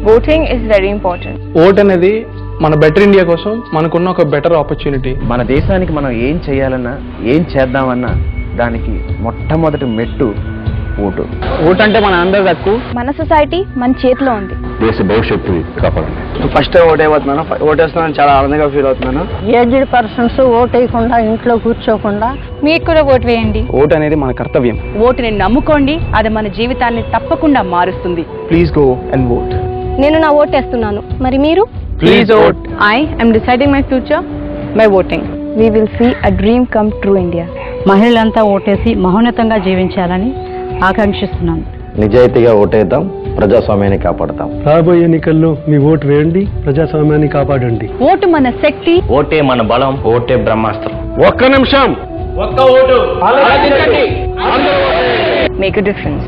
Voting is very important. Vote అనేది మన better India కోసం మనకున్న ఒక బెటర్ ఆపర్చునిటీ. మన దేశానికి మనం ఏం చేయాలన్నా ఏం చేద్దామన్నా దానికి మొట్టమొదటి మెట్టు ఓటు. ఓట్ అంటే మన అందరి హక్కు. మన సొసైటీ మన చేతిలో ఉంది. దేశ భవిష్యత్తు కాపాడాలి. ఫస్ట్ ఓటేస్తున్నాను, ఓటేస్తున్నాను చాలా ఆనందంగా ఫీల్ అవుతున్నాను. ఏజ్డ్ పర్సన్స్ ఓట్ వేయకుండా ఇంట్లో కూర్చోకుండా మీకు కూడా ఓటు వేయండి. ఓట్ అనేది మన కర్తవ్యం. ఓటుని నమ్ముకోండి, అది మన జీవితాన్ని తప్పకుండా మారుస్తుంది. Please go and vote. నేను నా ఓటు వేస్తున్నాను. మరి మీరు? Please vote. I am deciding my future by voting. We will see a dream come true India. మహిళలంతా ఓటేసి మహోన్నతంగా జీవించాలని ఆకాంక్షిస్తున్నాను. నిజాయితీగా ఓటేద్దాం, ప్రజాస్వామ్యాన్ని కాపాడతాం. రాబోయే ఎన్నికల్లో మీ ఓటు వేయండి, ప్రజాస్వామ్యాన్ని కాపాడండి. ఓటు మన శక్తి. ఓటే మన బలం, ఓటే బ్రహ్మాస్త్రం. ఒక్క నిమిషం, ఒక్క ఓటు. Make a difference.